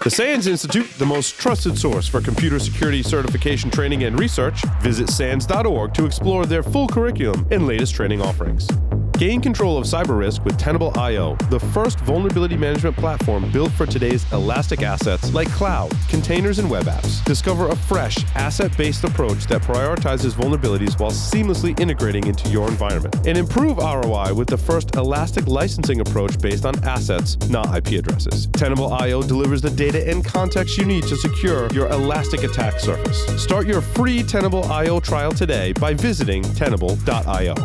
The SANS Institute, the most trusted source for computer security certification training and research. Visit SANS.org to explore their full curriculum and latest training offerings. Gain control of cyber risk with Tenable.io, the first vulnerability management platform built for today's elastic assets like cloud, containers, and web apps. Discover a fresh, asset-based approach that prioritizes vulnerabilities while seamlessly integrating into your environment. And improve ROI with the first elastic licensing approach based on assets, not IP addresses. Tenable.io delivers the data and context you need to secure your elastic attack surface. Start your free Tenable.io trial today by visiting Tenable.io.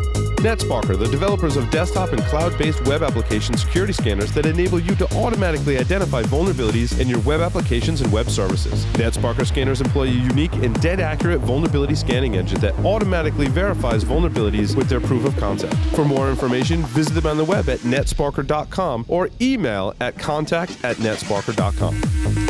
NetSparker, the developers of desktop and cloud-based web application security scanners that enable you to automatically identify vulnerabilities in your web applications and web services. NetSparker scanners employ a unique and dead-accurate vulnerability scanning engine that automatically verifies vulnerabilities with their proof of concept. For more information, visit them on the web at netsparker.com or email at contact@netsparker.com.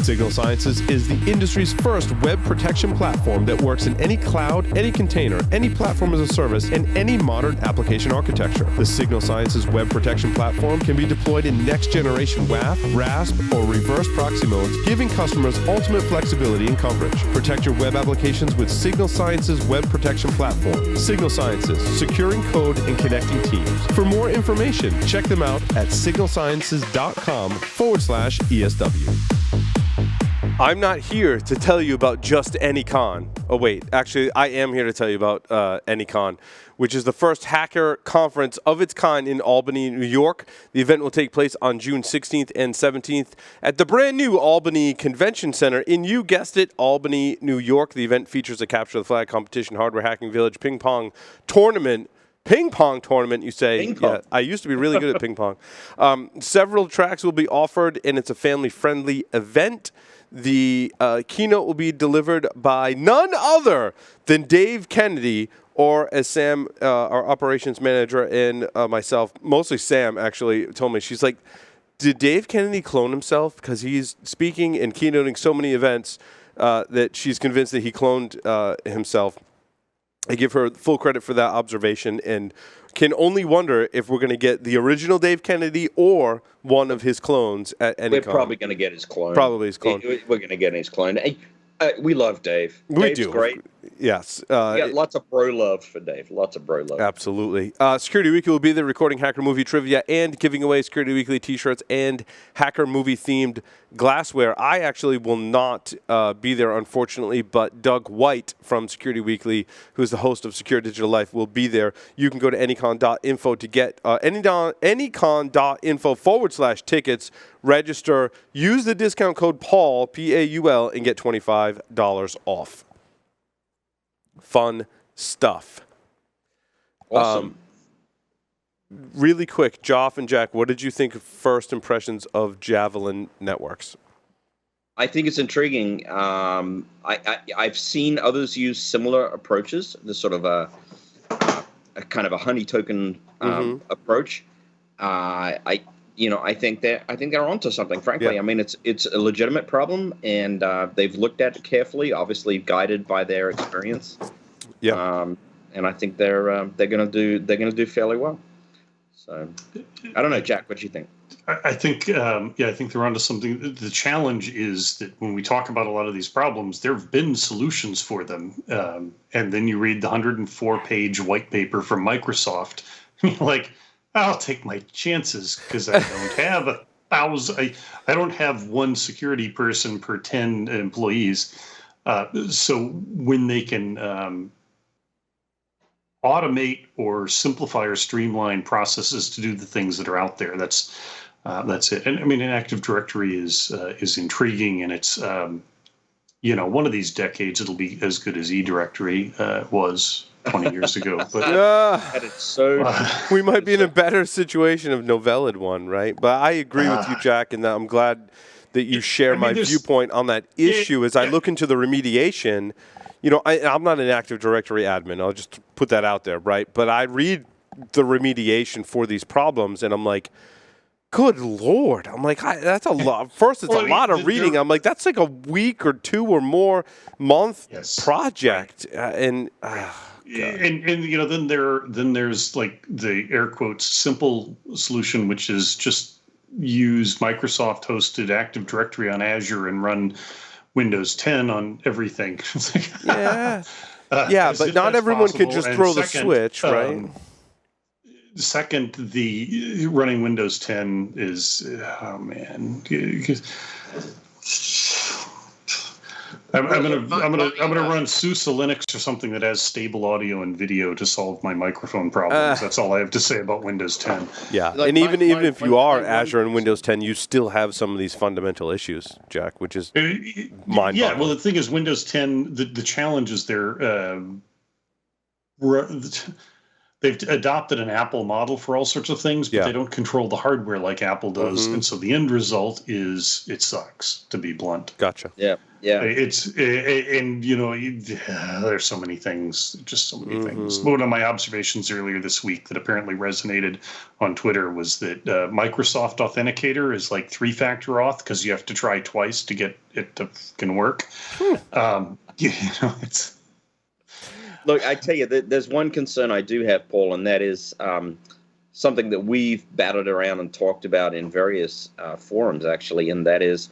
Signal Sciences is the industry's first web protection platform that works in any cloud, any container, any platform as a service, and any modern application architecture. The Signal Sciences web protection platform can be deployed in next-generation WAF, RASP, or reverse proxy modes, giving customers ultimate flexibility and coverage. Protect your web applications with Signal Sciences web protection platform. Signal Sciences, securing code and connecting teams. For more information, check them out at signalsciences.com/ESW. I'm not here to tell you about just AnyCon. Oh, wait. Actually, I am here to tell you about AnyCon, which is the first hacker conference of its kind in Albany, New York. The event will take place on June 16th and 17th at the brand new Albany Convention Center in, you guessed it, Albany, New York. The event features a capture the flag competition, hardware hacking village, ping pong tournament, you say. Ping pong. Yeah, I used to be really good at ping pong. Several tracks will be offered, and it's a family-friendly event. The keynote will be delivered by none other than Dave Kennedy, or as Sam, our operations manager, and myself, mostly Sam, actually, told me. She's like, did Dave Kennedy clone himself? Because he's speaking and keynoting so many events that she's convinced that he cloned himself. I give her full credit for that observation and can only wonder if we're going to get the original Dave Kennedy or one of his clones at AnyCon. We're probably going to get his clone. Probably his clone. We're going to get his clone. We love Dave. Dave's do. Great. Yes. We got lots of bro love for Dave. Lots of bro love. Absolutely. Security Weekly will be there recording Hacker Movie Trivia and giving away Security Weekly t-shirts and Hacker Movie themed glassware. I actually will not be there, unfortunately, but Doug White from Security Weekly, who's the host of Secure Digital Life, will be there. You can go to anycon.info to get anycon.info/tickets, register, use the discount code PAUL, P-A-U-L, and get $25 off. Fun stuff. Awesome. Really quick, Joff and Jack, what did you think of first impressions of Javelin Networks? I think it's intriguing. I've seen others use similar approaches, this sort of a kind of a honey token approach. I think they're onto something. Frankly, Yeah. I mean, it's a legitimate problem, and they've looked at it carefully, obviously guided by their experience. Yeah. And I think they're gonna do fairly well. So, I don't know, Jack. What do you think? I think I think they're onto something. The challenge is that when we talk about a lot of these problems, there have been solutions for them, and then you read the 104-page white paper from Microsoft, and you're like, I'll take my chances because I don't have 1,000. I don't have one security person per 10 employees. So when they can automate or simplify or streamline processes to do the things that are out there, that's it. And I mean, an Active Directory is intriguing, and it's one of these decades it'll be as good as eDirectory was 20 years ago. But we might be in a better situation of Novellid one, right? But I agree with you, Jack, and I'm glad that you share my viewpoint on that issue. As I look into the remediation, I'm not an Active Directory admin. I'll just put that out there, right? But I read the remediation for these problems, and I'm like, good Lord. I'm like, that's a lot. First, it's a lot of reading. I'm like, that's like a week or two or more month project. And then there's like the air quotes simple solution, which is just use Microsoft hosted Active Directory on Azure and run Windows 10 on everything. Yeah. Yeah, but not everyone could just throw the switch, right? Second, the running Windows 10 is, oh man, I'm gonna run SUSE Linux or something that has stable audio and video to solve my microphone problems. That's all I have to say about Windows 10. Yeah, like and even if you are Azure and Windows 10, you still have some of these fundamental issues, Jack, which is mind-boggling. Yeah, well, the thing is, Windows 10, the challenge is they've adopted an Apple model for all sorts of things, but they don't control the hardware like Apple does, and so the end result is it sucks, to be blunt. Gotcha. Yeah. It's and there's so many things, just so many things. One of my observations earlier this week that apparently resonated on Twitter was that Microsoft Authenticator is like 3-factor auth because you have to try twice to get it to can work. It's. Look, I tell you, there's one concern I do have, Paul, and that is something that we've battled around and talked about in various forums, actually, and that is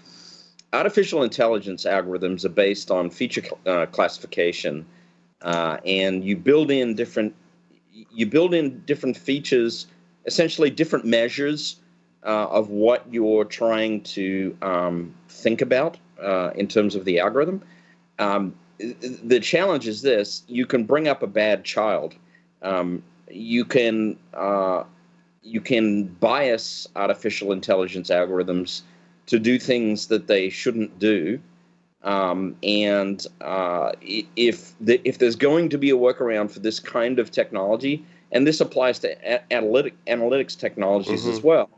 artificial intelligence algorithms are based on feature classification, and you build in different features, essentially different measures of what you're trying to think about in terms of the algorithm. The challenge is this: you can bring up a bad child. You can bias artificial intelligence algorithms to do things that they shouldn't do. If there's going to be a workaround for this kind of technology, and this applies to analytics technologies as well,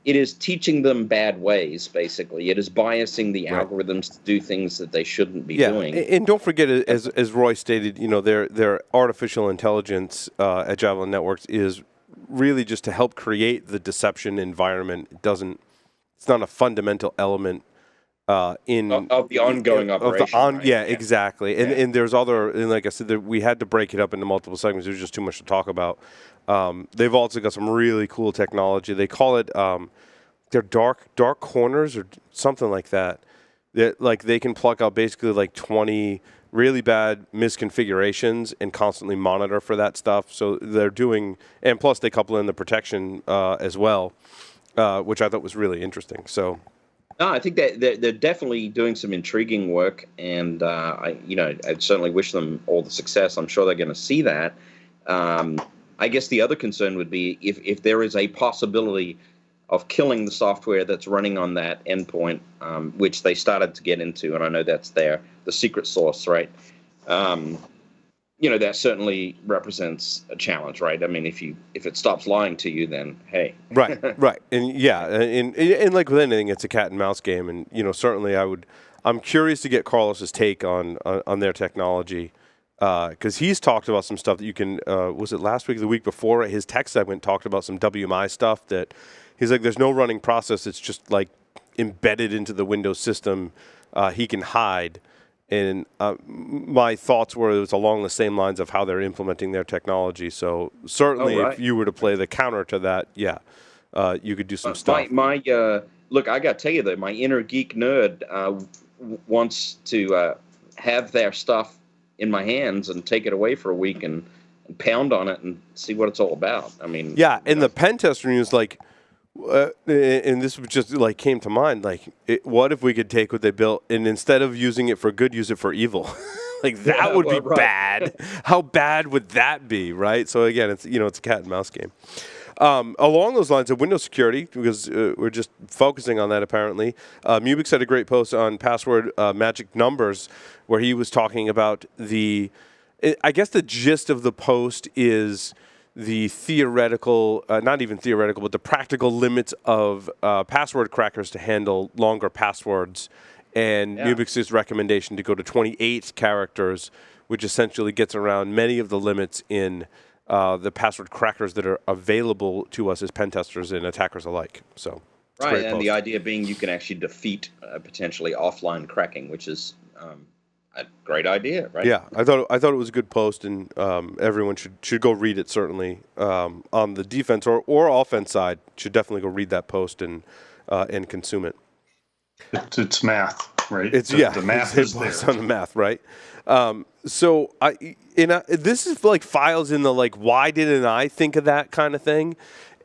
it is teaching them bad ways, basically. It is biasing the algorithms to do things that they shouldn't be doing. And don't forget, as Roy stated, their artificial intelligence at Javelin Networks is really just to help create the deception environment. It's not a fundamental element of the ongoing operation. Exactly. And there's and like I said, we had to break it up into multiple segments. There's just too much to talk about. They've also got some really cool technology. They call it their dark corners or something like that. That like they can pluck out basically like 20 really bad misconfigurations and constantly monitor for that stuff. So they're doing, and plus they couple in the protection as well, which I thought was really interesting. So. No, I think that they're definitely doing some intriguing work, and I certainly wish them all the success. I'm sure they're going to see that. I guess the other concern would be if there is a possibility of killing the software that's running on that endpoint, which they started to get into, and I know that's the secret source, right? That certainly represents a challenge, right? I mean, if it stops lying to you, then hey. Right. And and like with anything, it's a cat and mouse game, and certainly I'm curious to get Carlos's take on their technology. Because he's talked about some stuff that you can, was it last week or the week before? His tech segment talked about some WMI stuff that he's like, there's no running process. It's just like embedded into the Windows system. He can hide. And my thoughts were it was along the same lines of how they're implementing their technology. So certainly if you were to play the counter to that, you could do some stuff. Look, I got to tell you, though, my inner geek nerd wants to have their stuff in my hands and take it away for a week and pound on it and see what it's all about. I mean, and the pen tester is like, and this just like came to mind, like, what if we could take what they built and instead of using it for good, use it for evil? Like that would be bad. How bad would that be, right? So again, it's it's a cat and mouse game. Along those lines of Windows security, because we're just focusing on that apparently, Mubix had a great post on password magic numbers where he was talking about I guess the gist of the post is the theoretical, not even theoretical, but the practical limits of password crackers to handle longer passwords, and Mubix's recommendation to go to 28 characters, which essentially gets around many of the limits in the password crackers that are available to us as pen testers and attackers alike. So, right, and the idea being you can actually defeat potentially offline cracking, which is a great idea, right? Yeah, I thought it was a good post, and everyone should go read it. Certainly, on the defense or offense side, should definitely go read that post and and consume it. It's math, right? The math is there. On the math, right? So this is like files in the like, why didn't I think of that kind of thing?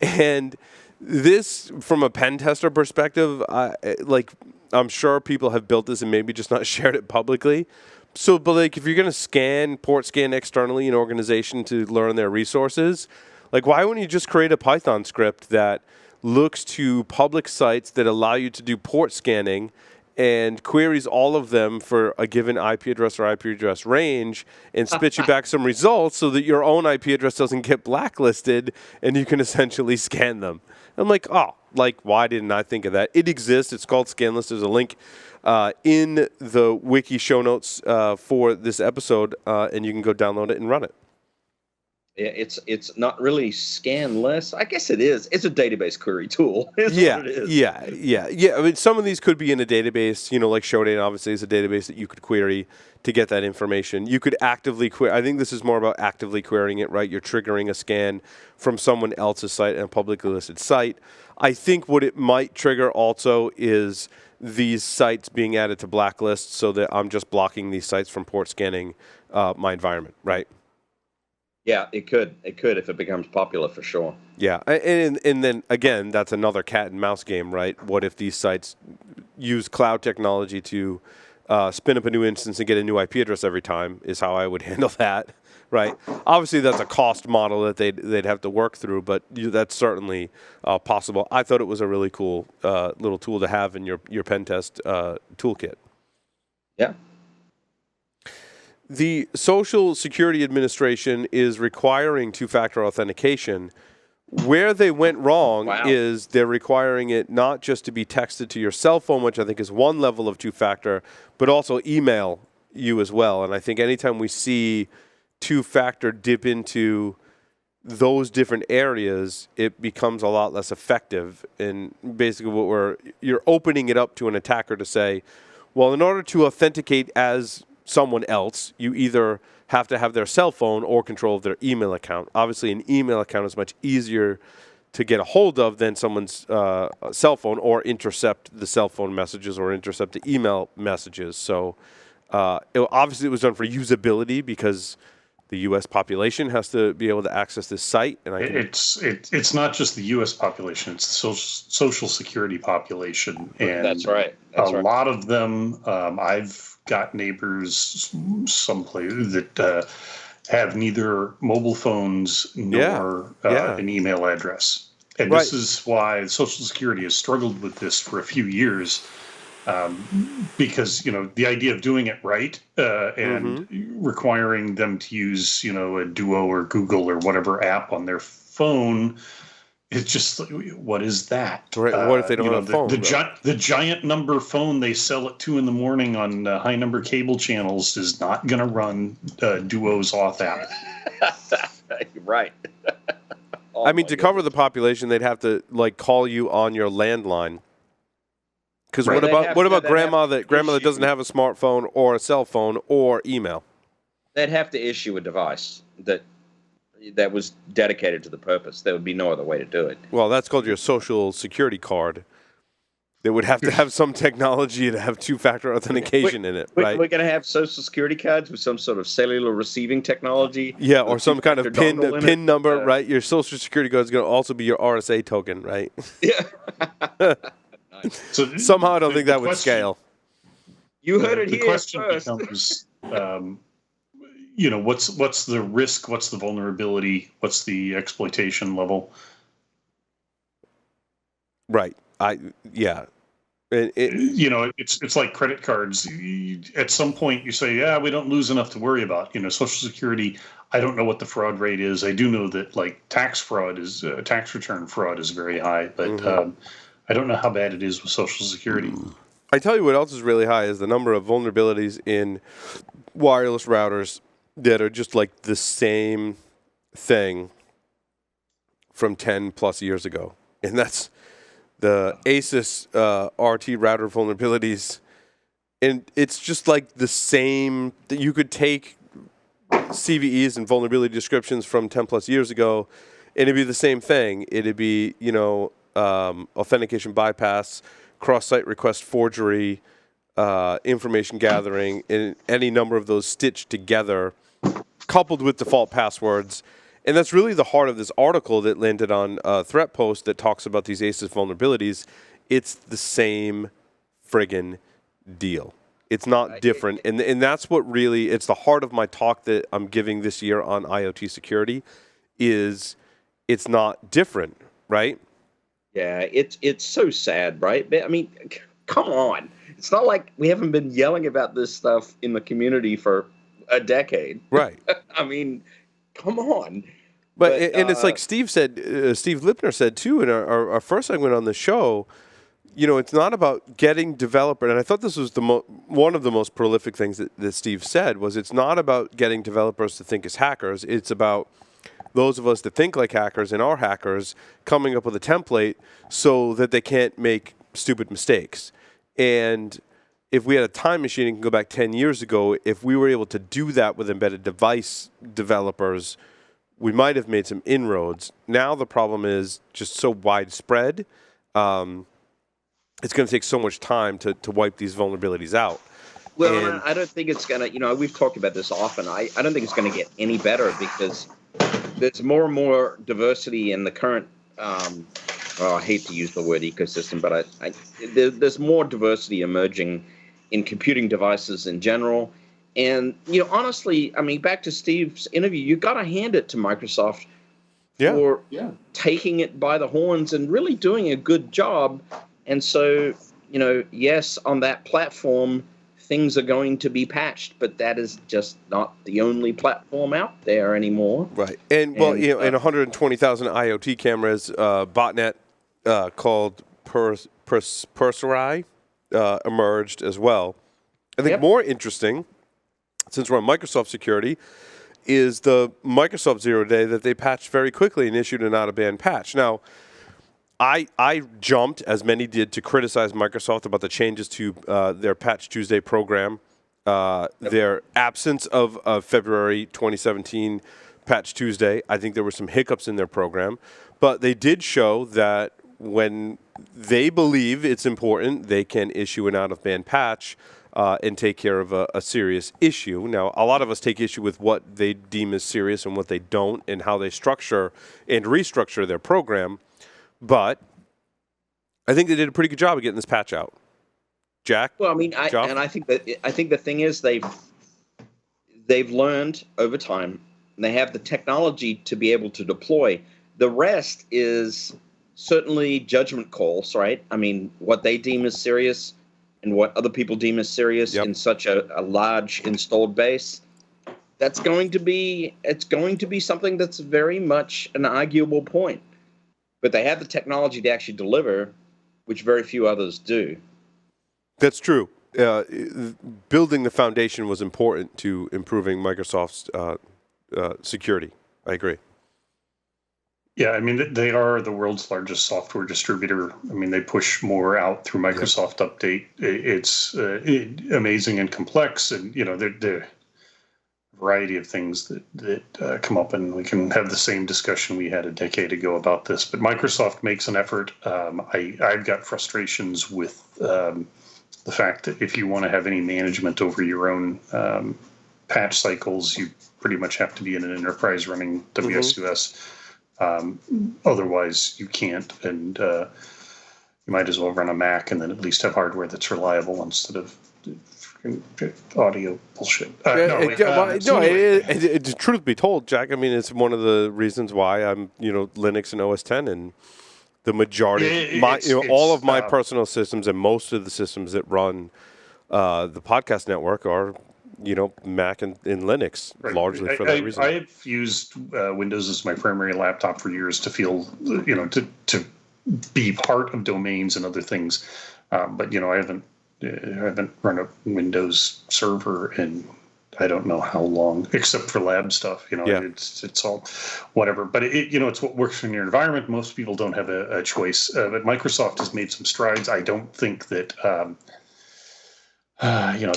And this, from a pen tester perspective, I'm sure people have built this and maybe just not shared it publicly. So, but like, if you're going to port scan externally an organization to learn their resources, like, why wouldn't you just create a Python script that looks to public sites that allow you to do port scanning and queries all of them for a given IP address or IP address range and spits you back some results so that your own IP address doesn't get blacklisted and you can essentially scan them? I'm like, why didn't I think of that? It exists. It's called Skinless. There's a link in the wiki show notes for this episode, and you can go download it and run it. Yeah, it's not really scanless. I guess it is. It's a database query tool. Yeah. I mean, some of these could be in a database, like Showdata obviously is a database that you could query to get that information. You could actively query. I think this is more about actively querying it, right? You're triggering a scan from someone else's site and a publicly listed site. I think what it might trigger also is these sites being added to blacklists so that I'm just blocking these sites from port scanning my environment, right? Yeah, it could. It could if it becomes popular, for sure. Yeah, and then again, that's another cat and mouse game, right? What if these sites use cloud technology to spin up a new instance and get a new IP address every time? Is how I would handle that, right? Obviously, that's a cost model that they'd have to work through, but that's certainly possible. I thought it was a really cool little tool to have in your pen test toolkit. Yeah. The Social Security Administration is requiring two-factor authentication. Where they went wrong is they're requiring it not just to be texted to your cell phone, which I think is one level of two-factor, but also email you as well. And I think anytime we see two-factor dip into those different areas, it becomes a lot less effective. And basically you're opening it up to an attacker to say, well, in order to authenticate as someone else, you either have to have their cell phone or control of their email account. Obviously, an email account is much easier to get a hold of than someone's cell phone, or intercept the cell phone messages or intercept the email messages. So obviously it was done for usability because the U.S. population has to be able to access this site. And it's not just the U.S. population; it's the Social Security population, and that's right. A lot of them. I've got neighbors someplace that have neither mobile phones nor an email address, and this is why Social Security has struggled with this for a few years. Because the idea of doing it right and requiring them to use a Duo or Google or whatever app on their phone, it's just, what is that? Right. What if they don't have a phone? The giant number phone they sell at 2 a.m. on high number cable channels is not going to run Duo's auth app. Right. I mean, to cover the population, they'd have to call you on your landline. Because what about grandma that doesn't have a smartphone or a cell phone or email? They'd have to issue a device that was dedicated to the purpose. There would be no other way to do it. Well, that's called your Social Security card. They would have to have some technology to have two-factor authentication in it, right? We're going to have Social Security cards with some sort of cellular receiving technology. Yeah, or some kind of PIN number, right? Your Social Security card is going to also be your RSA token, right? Yeah. So somehow I don't think that would scale. You heard it here first. The question becomes, what's the risk? What's the vulnerability? What's the exploitation level? Right. It's like credit cards. At some point, you say, we don't lose enough to worry about. Social Security. I don't know what the fraud rate is. I do know that tax return fraud is very high, but. I don't know how bad it is with Social Security. I tell you what else is really high is the number of vulnerabilities in wireless routers that are just the same thing from 10 plus years ago. And that's the Asus RT Router vulnerabilities. And it's just the same, that you could take CVEs and vulnerability descriptions from 10 plus years ago, and it'd be the same thing. It'd be, authentication bypass, cross-site request forgery, information gathering, and any number of those stitched together, coupled with default passwords. And that's really the heart of this article that landed on Threat Post that talks about these Asus vulnerabilities. It's the same friggin' deal. It's not different. And that's what really, it's the heart of my talk that I'm giving this year on IoT security, is it's not different, right? Yeah, it's so sad, right? I mean, come on. It's not like we haven't been yelling about this stuff in the community for a decade. Right. I mean, come on. But and it's like Steve said, Steve Lipner said too in our first segment on the show, you know, it's not about getting developer, and I thought this was one of the most prolific things that Steve said, was it's not about getting developers to think as hackers. It's about those of us that think like hackers and are hackers coming up with a template so that they can't make stupid mistakes. And if we had a time machine and can go back 10 years ago, if we were able to do that with embedded device developers, we might have made some inroads. Now the problem is just so widespread. It's going to take so much time to wipe these vulnerabilities out. Well, and I don't think it's going to, you know, we've talked about this often. I don't think it's going to get any better because there's more and more diversity in the current, I hate to use the word ecosystem, but there's more diversity emerging in computing devices in general. And, you know, honestly, I mean, back to Steve's interview, you got to hand it to Microsoft for taking it by the horns and really doing a good job. And so, you know, yes, on that platform, things are going to be patched, but that is just not the only platform out there anymore. Right. And well, you know, in 120,000 IoT cameras, botnet called Perseri emerged as well. I think more interesting, since we're on Microsoft security, is the Microsoft 0-day that they patched very quickly and issued an out-of-band patch. Now, I jumped, as many did, to criticize Microsoft about the changes to their Patch Tuesday program, their absence of February 2017 Patch Tuesday. I think there were some hiccups in their program, but they did show that when they believe it's important, they can issue an out-of-band patch and take care of a serious issue. Now, a lot of us take issue with what they deem as serious and what they don't, and how they structure and restructure their program. But I think they did a pretty good job of getting this patch out. Jack? Well, I mean, I think the thing is they've learned over time, and they have the technology to be able to deploy. The rest is certainly judgment calls, right? I mean, what they deem as serious and what other people deem as serious in such a large installed base. It's going to be something that's very much an arguable point. But they have the technology to actually deliver, which very few others do. That's true. Building the foundation was important to improving Microsoft's security. I agree. Yeah, I mean, they are the world's largest software distributor. I mean, they push more out through Microsoft Update. It's amazing and complex, and, you know, they're variety of things that come up, and we can have the same discussion we had a decade ago about this. But Microsoft makes an effort. I've got frustrations with the fact that if you want to have any management over your own patch cycles, you pretty much have to be in an enterprise running WSUS. Otherwise, you can't, and you might as well run a Mac and then at least have hardware that's reliable instead of audio bullshit. Truth be told, Jack, I mean, it's one of the reasons why I'm, you know, Linux and OS 10, and the majority, all of my personal systems and most of the systems that run the podcast network are, you know, Mac and Linux, largely for that reason. I've used Windows as my primary laptop for years to feel, you know, to be part of domains and other things, but, you know, I haven't run a Windows server in I don't know how long, except for lab stuff. You know, it's all whatever. But you know, it's what works in your environment. Most people don't have a choice. But Microsoft has made some strides. I don't think that you know,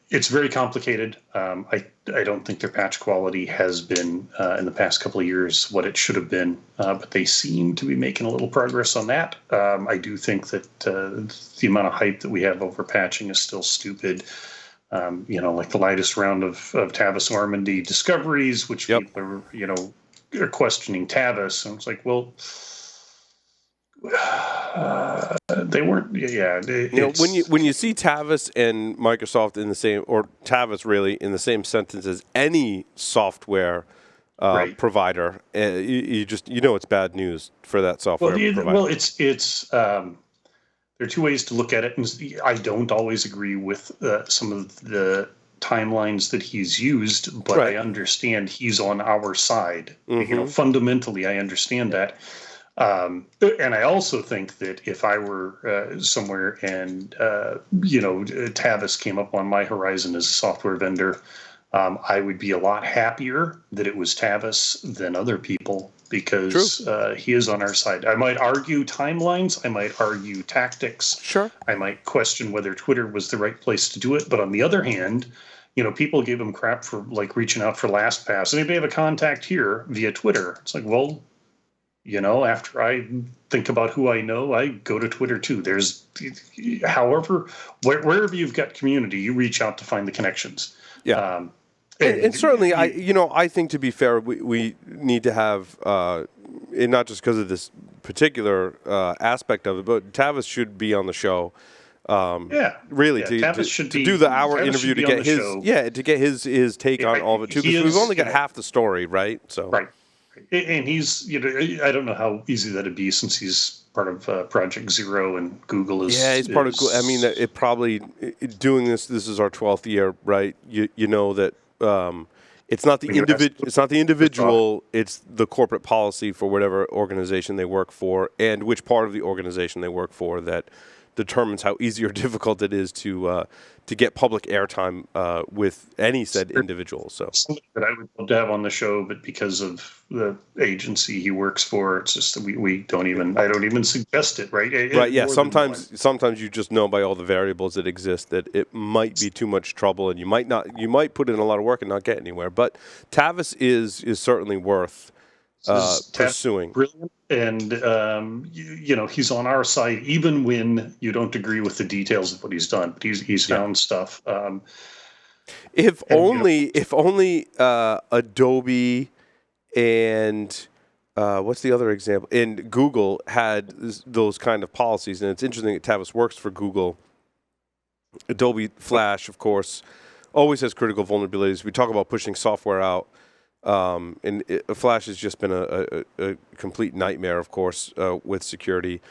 it's very complicated. I don't think their patch quality has been in the past couple of years what it should have been, but they seem to be making a little progress on that. I do think that the amount of hype that we have over patching is still stupid. Like the latest round of Tavis Normandy discoveries, which people are questioning Tavis, and it's like, well. They weren't. Yeah, when you see Tavis and Microsoft in the same, or Tavis really in the same sentence as any software provider, you know it's bad news for that software provider. Well, it's there are two ways to look at it, and I don't always agree with some of the timelines that he's used, but I understand he's on our side. Fundamentally, I understand that. And I also think that if I were somewhere and Tavis came up on my horizon as a software vendor, I would be a lot happier that it was Tavis than other people, because he is on our side. I might argue timelines, I might argue tactics, I might question whether Twitter was the right place to do it. But on the other hand, people gave him crap for like reaching out for LastPass. Anybody have a contact here via Twitter? It's like, well. After I think about who I know, I go to Twitter too. However, wherever you've got community, you reach out to find the connections. Yeah, and certainly, I think, to be fair, we need to have, and not just because of this particular aspect of it, but Tavis should be on the show. Really, to do the hour interview to get his take on all of it too, because we've only got half the story, right? So right. And he's, I don't know how easy that'd be, since he's part of Project Zero and Google is. Yeah, he's part of. I mean, it probably doing this. This is our 12th year, right? You know that it's not the individual. It's not the individual. It's the corporate policy for whatever organization they work for, and which part of the organization they work for, that determines how easy or difficult it is to get public airtime with any said individual. So somebody that I would love to have on the show, but because of the agency he works for, it's just that we don't even. I don't even suggest it. Right. Right. Yeah. Sometimes you just know by all the variables that exist that it might be too much trouble, and you might not. You might put in a lot of work and not get anywhere. But Tavis is certainly worth pursuing. Brilliant. And, he's on our side, even when you don't agree with the details of what he's done. But he's found stuff. If only Adobe and what's the other example? And Google had those kind of policies. And it's interesting that Tavis works for Google. Adobe Flash, of course, always has critical vulnerabilities. We talk about pushing software out. And Flash has just been a complete nightmare, of course, with security.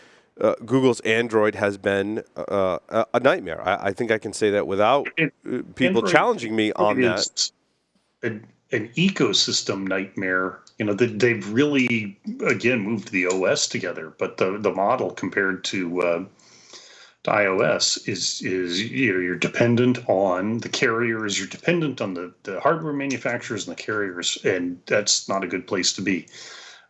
Google's Android has been a nightmare. I think I can say that without people Android challenging me on that. An ecosystem nightmare. They've really, again, moved the OS together, but the model compared to iOS is you're dependent on the carriers, you're dependent on the hardware manufacturers and the carriers, and that's not a good place to be.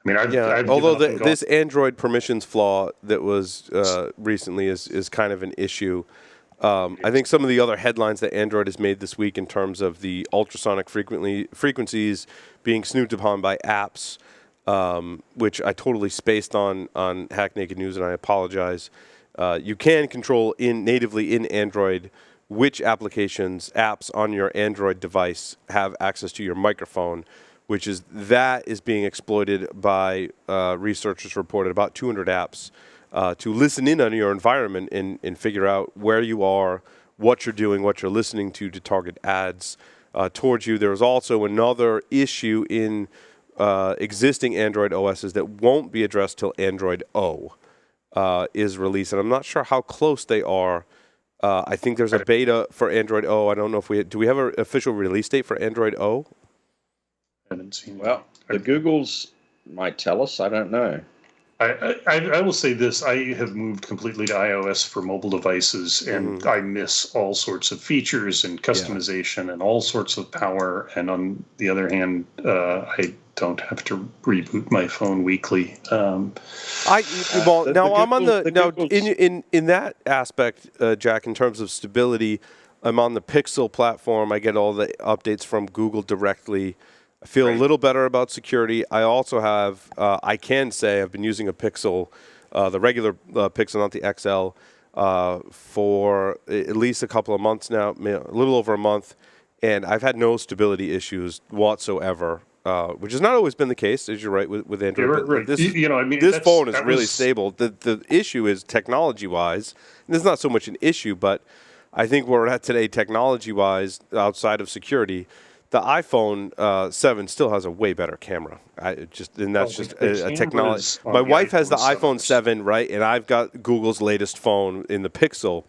I mean, although this Android permissions flaw that was recently is kind of an issue. I think some of the other headlines that Android has made this week in terms of the ultrasonic frequencies being snooped upon by apps, which I totally spaced on Hack Naked News, and I apologize. You can control natively in Android which apps on your Android device have access to your microphone, which is being exploited by researchers reported about 200 apps to listen in on your environment and figure out where you are, what you're doing, what you're listening to target ads towards you. There's also another issue in existing Android OSs that won't be addressed till Android O. Is released, and I'm not sure how close they are. I think there's a beta for Android O. I don't know if do we have an official release date for Android O? I haven't seen. Well, the Googles might tell us. I don't know. I will say this: I have moved completely to iOS for mobile devices, and I miss all sorts of features and customization and all sorts of power. And on the other hand, I don't have to reboot my phone weekly. In that aspect, Jack, in terms of stability, I'm on the Pixel platform. I get all the updates from Google directly. I feel a little better about security. I also have, I can say I've been using a Pixel, the regular Pixel, not the XL, for at least a couple of months now, a little over a month, and I've had no stability issues whatsoever, which has not always been the case, as you're right, with Android. Right. This, this phone is really stable. The issue is technology-wise, and it's not so much an issue, but I think where we're at today, technology-wise, outside of security, the iPhone 7 still has a way better camera. That's just a technology. My wife has the iPhone 7, right, and I've got Google's latest phone in the Pixel.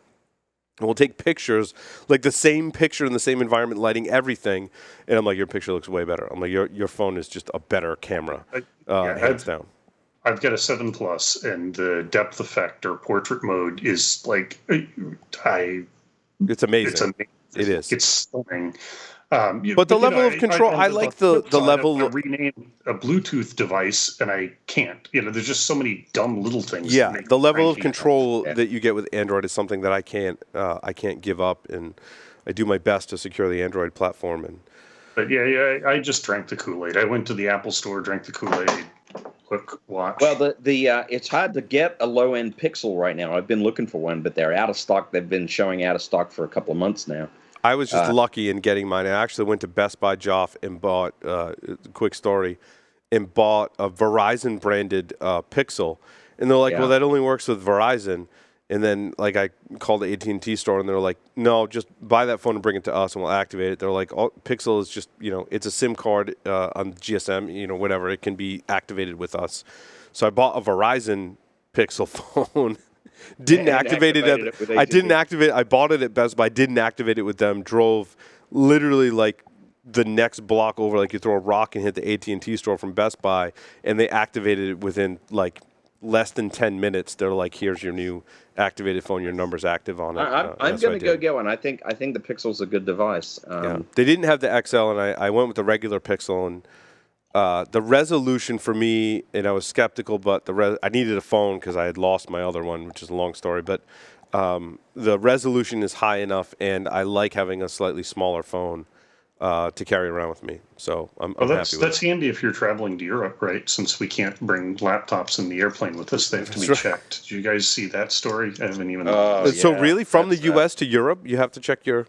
And we'll take pictures, like the same picture in the same environment, lighting, everything, and I'm like, your picture looks way better. I'm like, your phone is just a better camera, hands down. I've got a 7 Plus, and the depth effect or portrait mode is like, it's amazing. It is. It's stunning. But the level of control, I like the level of rename a Bluetooth device, and I can't. There's just so many dumb little things. Yeah, the level of control that you get with Android is something that I can't give up, and I do my best to secure the Android platform. But I just drank the Kool-Aid. I went to the Apple Store, drank the Kool-Aid. Look, watch. Well, it's hard to get a low-end Pixel right now. I've been looking for one, but they're out of stock. They've been showing out of stock for a couple of months now. I was just lucky in getting mine. I actually went to Best Buy Joff and bought, quick story, and bought a Verizon-branded Pixel. And they're like, well, that only works with Verizon. And then, like, I called the AT&T store, and they're like, no, just buy that phone and bring it to us, and we'll activate it. They're like, oh, Pixel is just, it's a SIM card on GSM, whatever. It can be activated with us. So I bought a Verizon Pixel phone. Didn't activate it. I didn't activate. I bought it at Best Buy. Didn't activate it with them. Drove literally like the next block over. Like you throw a rock and hit the AT&T store from Best Buy, and they activated it within like less than 10 minutes. They're like, "Here's your new activated phone. Your number's active on it." I'm going to go get one. I think the Pixel's a good device. They didn't have the XL, and I went with the regular Pixel and. The resolution for me, and I was skeptical, but I needed a phone because I had lost my other one, which is a long story. But the resolution is high enough, and I like having a slightly smaller phone to carry around with me. So I'm happy with it. That's handy if you're traveling to Europe, right? Since we can't bring laptops in the airplane with us, they have to be checked. Did you guys see that story? I haven't even. So really, from the U.S. to Europe, you have to check your.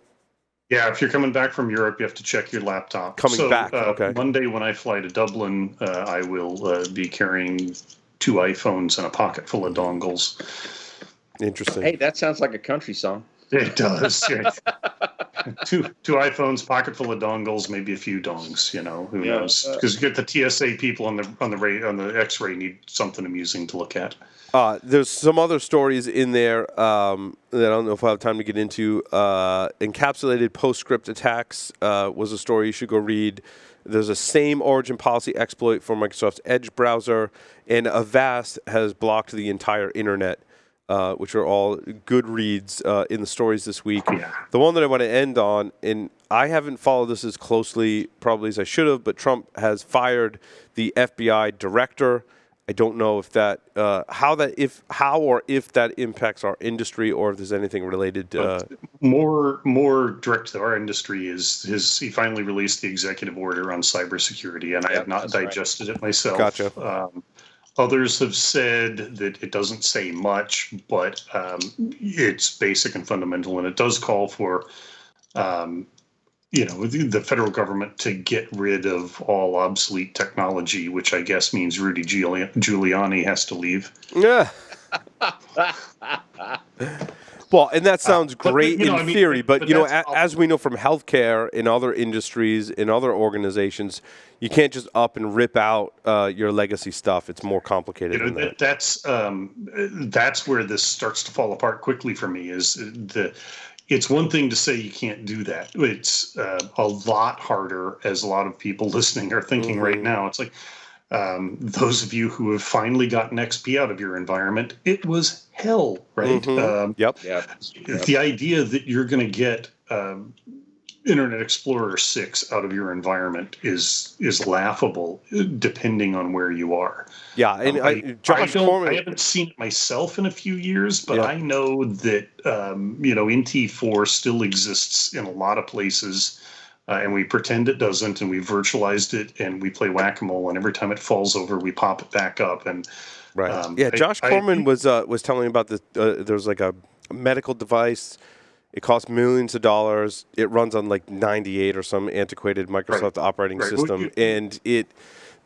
Yeah, if you're coming back from Europe, you have to check your laptop. Coming back, okay. Monday when I fly to Dublin, I will be carrying 2 iPhones and a pocket full of dongles. Interesting. Hey, that sounds like a country song. It does. two iPhones, pocket full of dongles, maybe a few dongs. Who knows? Because you get the TSA people on the X-ray need something amusing to look at. There's some other stories in there that I don't know if I have time to get into. Encapsulated PostScript attacks was a story you should go read. There's a same origin policy exploit for Microsoft's Edge browser, and Avast has blocked the entire internet, which are all good reads in the stories this week. Yeah. The one that I want to end on, and I haven't followed this as closely probably as I should have, but Trump has fired the FBI director. I don't know if that if that impacts our industry or if there's anything related. More direct to our industry is he finally released the executive order on cybersecurity, and I have not digested it myself. Gotcha. Others have said that it doesn't say much, but it's basic and fundamental, and it does call for the federal government to get rid of all obsolete technology, which I guess means Rudy Giuliani has to leave. Yeah. Well, and that sounds great in theory, but as we know from healthcare, in other industries, in other organizations, you can't just up and rip out your legacy stuff. It's more complicated than that. That's where this starts to fall apart quickly for me. It's one thing to say you can't do that. It's a lot harder, as a lot of people listening are thinking right now. It's like those of you who have finally gotten XP out of your environment, it was hell, right? Yep. The idea that you're going to get Internet Explorer 6 out of your environment is laughable, depending on where you are. Yeah, and Josh Corman. I haven't seen it myself in a few years, but Yeah. I know that NT4 still exists in a lot of places, and we pretend it doesn't, and we virtualized it, and we play whack-a-mole, and every time it falls over, we pop it back up. And right, Josh Corman was telling me about this. There's like a medical device. It costs millions of dollars. It runs on like 98 or some antiquated Microsoft operating system, and it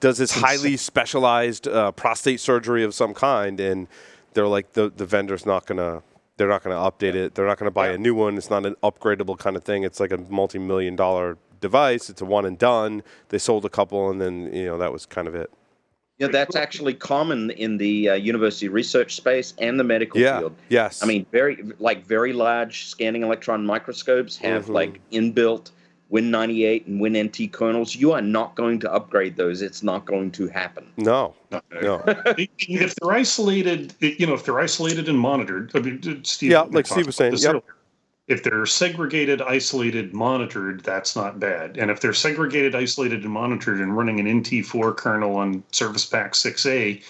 does this highly specialized prostate surgery of some kind. And they're like, the vendor's they're not gonna update it. They're not gonna buy a new one. It's not an upgradable kind of thing. It's like a multi-million-dollar device. It's a one and done. They sold a couple, and then that was kind of it. Yeah, that's actually common in the university research space and the medical field. Yes. I mean, very large scanning electron microscopes have like inbuilt Win98 and WinNT kernels. You are not going to upgrade those. It's not going to happen. No. If they're isolated, and monitored, I mean, Steve. Yeah, like Steve was saying. Yep. If they're segregated, isolated, monitored, that's not bad. And if they're segregated, isolated, and monitored and running an NT4 kernel on Service Pack 6A,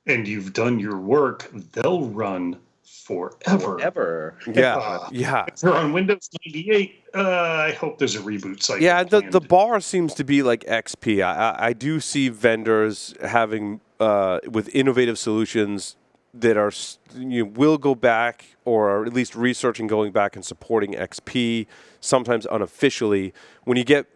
and you've done your work, they'll run forever. Yeah. If they're on Windows 98, I hope there's a reboot cycle. Yeah, the bar seems to be like XP. I do see vendors having, with innovative solutions, that are will go back, or are at least researching going back and supporting XP, sometimes unofficially. When you get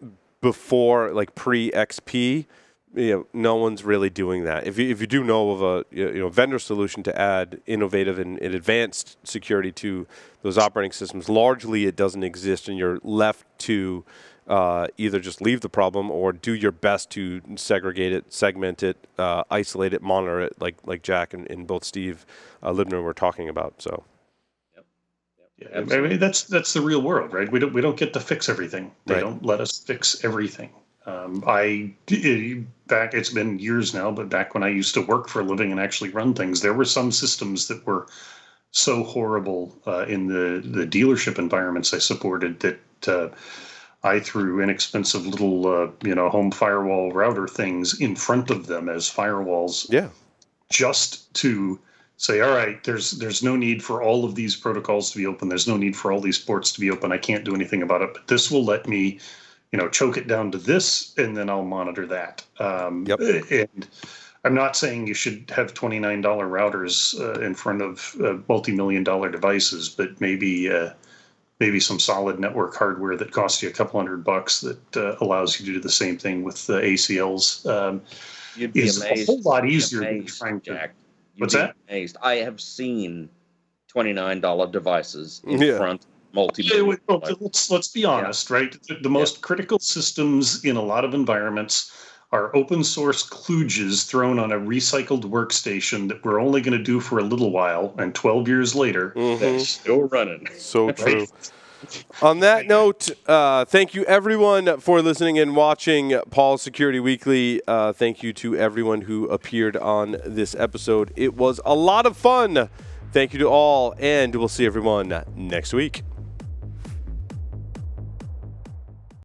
before, like pre-XP, no one's really doing that. If you do know of a vendor solution to add innovative and advanced security to those operating systems, largely it doesn't exist, and you're left to either just leave the problem or do your best to segregate it, segment it, isolate it, monitor it, like Jack and both Steve Libner were talking about. So, I mean, that's the real world, right? We don't get to fix everything. They don't let us fix everything. It's been years now, but back when I used to work for a living and actually run things, there were some systems that were so horrible in the dealership environments I supported that I threw inexpensive little, home firewall router things in front of them as firewalls. Yeah. Just to say, all right, there's no need for all of these protocols to be open. There's no need for all these ports to be open. I can't do anything about it, but this will let me, choke it down to this, and then I'll monitor that. And I'm not saying you should have $29 routers in front of multi-million-dollar devices, but maybe some solid network hardware that costs you a couple $100 that allows you to do the same thing with the ACLs. You'd be amazed. A whole lot easier than trying to. Jack. What's that? Amazed. I have seen $29 devices in front multi-million. Let's be honest, right? The most critical systems in a lot of environments are open source kludges thrown on a recycled workstation that we're only going to do for a little while, and 12 years later, they're still running. So true. On that note, thank you everyone for listening and watching Paul's Security Weekly. Thank you to everyone who appeared on this episode. It was a lot of fun. Thank you to all, and we'll see everyone next week.